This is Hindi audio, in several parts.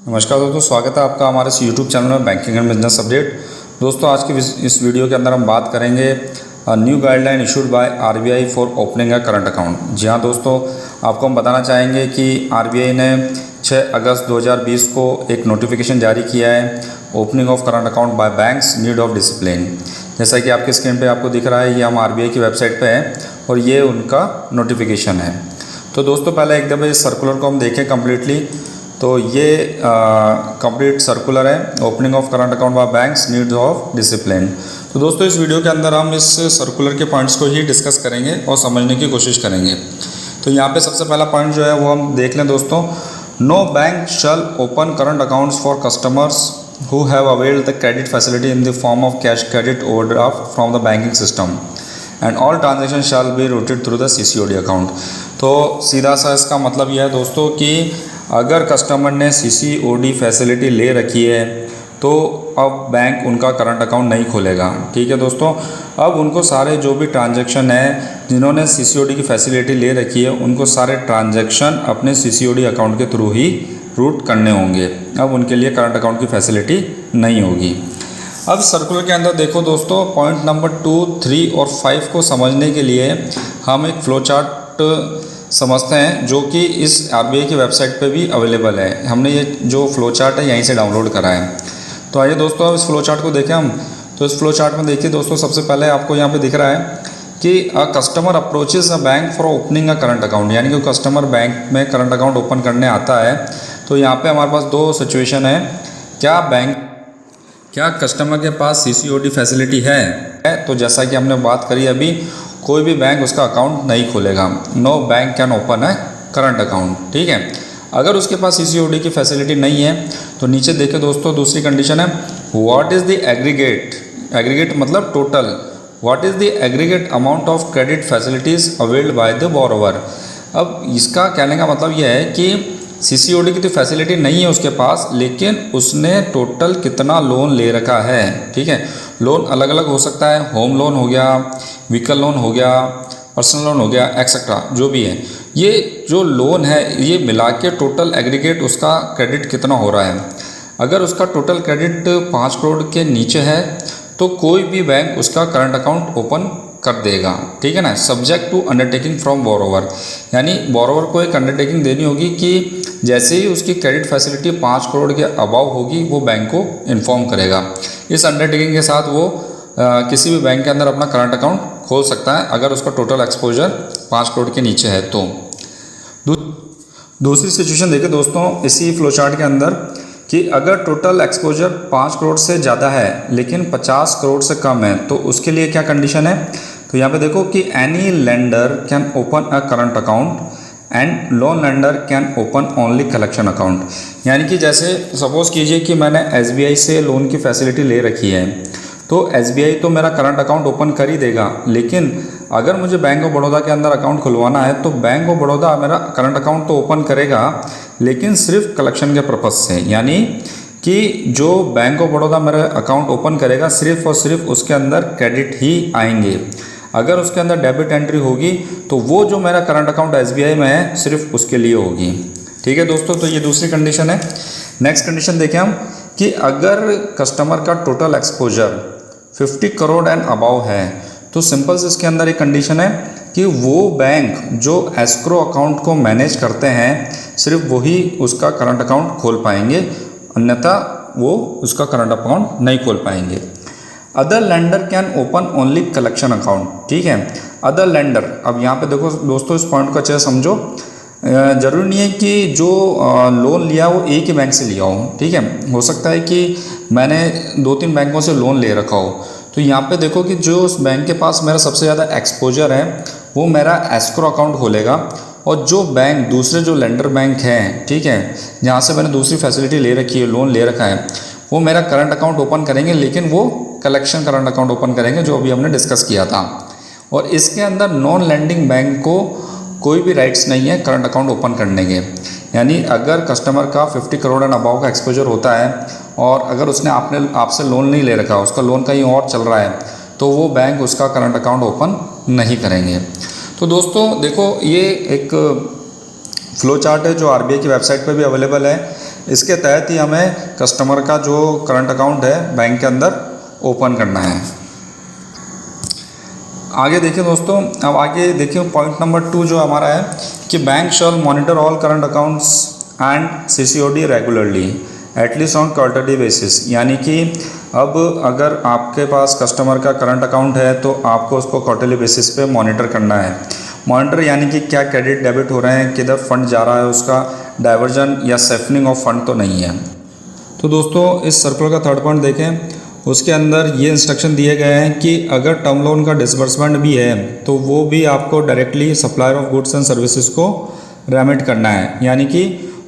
नमस्कार दोस्तों, स्वागत है आपका हमारे इस यूट्यूब चैनल में बैंकिंग एंड बिजनेस अपडेट। दोस्तों आज की इस वीडियो के अंदर हम बात करेंगे new guideline issued by RBI for opening a current account. जी हाँ दोस्तों, आपको हम बताना चाहेंगे कि आरबीआई ने 6 अगस्त 2020 को एक नोटिफिकेशन जारी किया है, opening of current account by banks need of discipline. जैसा कि आपकी स्क्रीन पे आपको दिख रहा है, ये हम आरबीआई की वेबसाइट पे है और ये उनका नोटिफिकेशन है। तो दोस्तों पहले एक दफ़े इस सर्कुलर को हम देखें कम्प्लीटली। तो ये कंप्लीट सर्कुलर है, opening of current account by banks needs of discipline. तो दोस्तों इस वीडियो के अंदर हम इस सर्कुलर के पॉइंट्स को ही डिस्कस करेंगे और समझने की कोशिश करेंगे। तो यहाँ पे सबसे पहला पॉइंट जो है वो हम देख लें दोस्तों। No bank shall open current accounts for customers who have availed the credit facility in the form of cash credit overdraft from the banking system and all transaction shall be routed through the CCOD account. तो सीधा सा इसका मतलब यह है दोस्तों कि अगर कस्टमर ने सीसीओडी फैसिलिटी ले रखी है तो अब बैंक उनका करंट अकाउंट नहीं खोलेगा। ठीक है दोस्तों, अब उनको सारे जो भी ट्रांजैक्शन है, जिन्होंने सीसीओडी की फैसिलिटी ले रखी है, उनको सारे ट्रांजैक्शन अपने सीसीओडी अकाउंट के थ्रू ही रूट करने होंगे। अब उनके लिए करंट अकाउंट की फैसिलिटी नहीं होगी। अब सर्कुलर के अंदर देखो दोस्तों, पॉइंट नंबर 2, 3 और 5 को समझने के लिए हम एक फ्लो चार्ट समझते हैं जो कि इस आरबीआई की वेबसाइट पे भी अवेलेबल है। हमने ये जो फ्लो चार्ट है यहीं से डाउनलोड करा है। तो आइए दोस्तों इस फ्लो चार्ट को देखें हम। तो इस फ्लो चार्ट में देखिए दोस्तों, सबसे पहले आपको यहाँ पे दिख रहा है कि a customer approaches a bank for opening a current account, यानी कि कस्टमर बैंक में करंट अकाउंट ओपन करने आता है। तो यहाँ पे हमारे पास दो सिचुएशन है, क्या कस्टमर के पास सीसीओडी फैसिलिटी है। तो जैसा कि हमने बात करी अभी, कोई भी बैंक उसका अकाउंट नहीं खोलेगा। नो बैंक कैन ओपन है करंट अकाउंट। ठीक है, अगर उसके पास सीसीओडी की फैसिलिटी नहीं है तो नीचे देखे दोस्तों, दूसरी कंडीशन है व्हाट इज़ द एग्रीगेट मतलब total, what is the aggregate amount of credit facilities availed by the borrower. अब इसका कहने का मतलब यह है कि सीसीओडी की तो फैसिलिटी नहीं है उसके पास, लेकिन उसने टोटल कितना लोन ले रखा है। ठीक है, लोन अलग अलग हो सकता है, होम लोन हो गया, व्हीकल लोन हो गया, पर्सनल लोन हो गया, एक्सेट्रा जो भी है। ये जो लोन है ये मिला के टोटल एग्रीगेट उसका क्रेडिट कितना हो रहा है। अगर उसका टोटल क्रेडिट 5 करोड़ के नीचे है तो कोई भी बैंक उसका करंट अकाउंट ओपन कर देगा। ठीक है ना, subject to undertaking from borrower, यानी बोरोवर को एक अंडरटेकिंग देनी होगी कि जैसे ही उसकी क्रेडिट फैसिलिटी 5 करोड़ के अबाव होगी वो बैंक को इन्फॉर्म करेगा। इस अंडरटेकिंग के साथ वो किसी भी बैंक के अंदर अपना करंट अकाउंट खोल सकता है अगर उसका टोटल एक्सपोजर 5 करोड़ के नीचे है। तो दूसरी सिचुएशन देखिए दोस्तों इसी फ्लो चार्ट के अंदर कि अगर टोटल एक्सपोजर 5 करोड़ से ज़्यादा है लेकिन 50 करोड़ से कम है तो उसके लिए क्या कंडीशन है। तो यहाँ पे देखो कि any lender can open a current account and loan lender can open only collection account. यानी कि जैसे सपोज़ कीजिए कि मैंने एसबीआई से लोन की फैसिलिटी ले रखी है, तो एसबीआई तो मेरा करंट अकाउंट ओपन कर ही देगा, लेकिन अगर मुझे बैंक ऑफ बड़ौदा के अंदर अकाउंट खुलवाना है तो बैंक ऑफ बड़ौदा मेरा करंट अकाउंट तो ओपन करेगा, लेकिन सिर्फ कलेक्शन के पर्पज़ से। यानी कि जो बैंक ऑफ बड़ौदा मेरा अकाउंट ओपन करेगा सिर्फ और सिर्फ उसके अंदर क्रेडिट ही आएंगे। अगर उसके अंदर डेबिट एंट्री होगी तो वो जो मेरा करंट अकाउंट एसबीआई में है सिर्फ उसके लिए होगी। ठीक है दोस्तों, तो ये दूसरी कंडीशन है। नेक्स्ट कंडीशन देखें हम कि अगर कस्टमर का total exposure 50 crore and above है तो सिंपल से इसके अंदर एक कंडीशन है कि वो बैंक जो एस्क्रो अकाउंट को मैनेज करते हैं सिर्फ वही उसका करंट अकाउंट खोल पाएंगे, अन्यथा वो उसका करंट अकाउंट नहीं खोल पाएंगे। Other lender can open only collection account. ठीक है, अदर लेंडर, अब यहाँ पे देखो दोस्तों इस पॉइंट को अच्छे से समझो। ज़रूरी नहीं है कि जो लोन लिया वो एक ही बैंक से लिया हो। ठीक है, हो सकता है कि मैंने 2-3 बैंकों से लोन ले रखा हो। तो यहाँ पे देखो कि जो उस बैंक के पास मेरा सबसे ज़्यादा एक्सपोजर है वो मेरा एस्क्रो अकाउंट खोलेगा, और जो बैंक दूसरे जो लेंडर बैंक हैं, ठीक है, जहाँ से मैंने दूसरी फैसिलिटी ले रखी है, लोन ले रखा है, वो मेरा करंट अकाउंट ओपन करेंगे, लेकिन वो कलेक्शन करंट अकाउंट ओपन करेंगे जो अभी हमने डिस्कस किया था। और इसके अंदर नॉन लैंडिंग बैंक को कोई भी राइट्स नहीं है करंट अकाउंट ओपन करने के। यानी अगर कस्टमर का 50 करोड़ एंड अबाव का एक्सपोजर होता है और अगर उसने आपसे लोन नहीं ले रखा, उसका लोन कहीं और चल रहा है, तो वो बैंक उसका करंट अकाउंट ओपन नहीं करेंगे। तो दोस्तों देखो, ये एक फ्लो चार्ट है जो आरबीआई की वेबसाइट पे भी अवेलेबल है। इसके तहत ही हमें कस्टमर का जो करंट अकाउंट है बैंक के अंदर ओपन करना है। आगे देखिए दोस्तों, अब आगे देखिए पॉइंट नंबर 2 जो हमारा है कि bank shawl monitor all current accounts and CCOD regularly at least on quarterly basis. यानी कि अब अगर आपके पास कस्टमर का करंट अकाउंट है तो आपको उसको क्वार्टरली बेसिस पे मॉनिटर करना है। मॉनिटर यानी कि क्या क्रेडिट डेबिट हो रहे हैं, किधर फंड जा रहा है, उसका डाइवर्जन या सेफनिंग ऑफ फंड तो नहीं है। तो दोस्तों इस सर्कुलर का थर्ड पॉइंट देखें, उसके अंदर ये इंस्ट्रक्शन दिए गए हैं कि अगर टर्म लोन का डिसबर्समेंट भी है तो वो भी आपको directly supplier of goods and services को रेमिट करना है। यानी कि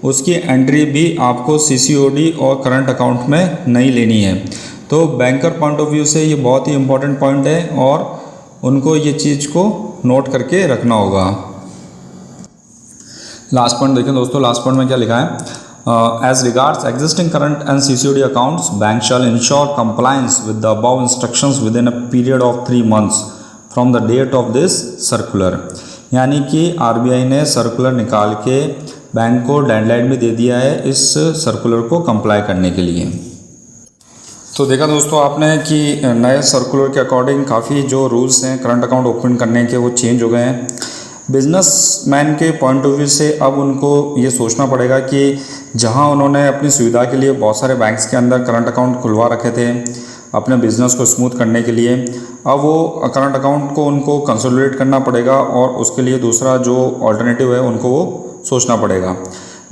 उसकी एंट्री भी आपको CCOD और करंट अकाउंट में नहीं लेनी है। तो बैंकर पॉइंट ऑफ व्यू से ये बहुत ही इंपॉर्टेंट पॉइंट है और उनको ये चीज़ को नोट करके रखना होगा। लास्ट पॉइंट देखें दोस्तों, लास्ट पॉइंट में क्या लिखा है, as regards existing current and CCOD accounts, bank shall ensure compliance with the above instructions within a period of 3 months from the date of this circular। यानी कि RBI ने सर्कुलर निकाल के बैंक को डेडलाइन भी दे दिया है इस सर्कुलर को कंप्लाई करने के लिए। तो देखा दोस्तों आपने कि नए सर्कुलर के अकॉर्डिंग काफ़ी जो रूल्स हैं करंट अकाउंट ओपन करने के वो चेंज हो गए हैं। बिजनेसमैन के पॉइंट ऑफ व्यू से अब उनको ये सोचना पड़ेगा कि जहां उन्होंने अपनी सुविधा के लिए बहुत सारे बैंक्स के अंदर करंट अकाउंट खुलवा रखे थे अपने बिज़नेस को स्मूथ करने के लिए, अब वो करंट अकाउंट को उनको कंसोलिडेट करना पड़ेगा और उसके लिए दूसरा जो ऑल्टरनेटिव है उनको वो सोचना पड़ेगा।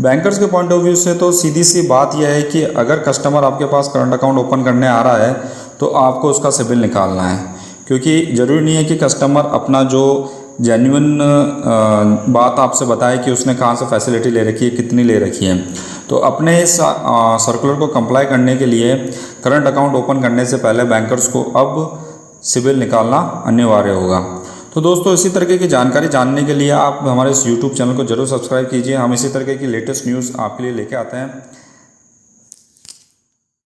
बैंकर्स के पॉइंट ऑफ व्यू से तो सीधी सी बात यह है कि अगर कस्टमर आपके पास करंट अकाउंट ओपन करने आ रहा है तो आपको उसका सिबिल निकालना है, क्योंकि ज़रूरी नहीं है कि कस्टमर अपना जो जेन्युइन बात आपसे बताए कि उसने कहाँ से फैसिलिटी ले रखी है, कितनी ले रखी है। तो अपने इस सर्कुलर को कंप्लाई करने के लिए करंट अकाउंट ओपन करने से पहले बैंकर्स को अब सिबिल निकालना अनिवार्य होगा। तो दोस्तों इसी तरीके की जानकारी जानने के लिए आप हमारे इस YouTube चैनल को जरूर सब्सक्राइब कीजिए। हम इसी तरीके की लेटेस्ट न्यूज़ आपके लिए लेके आते हैं।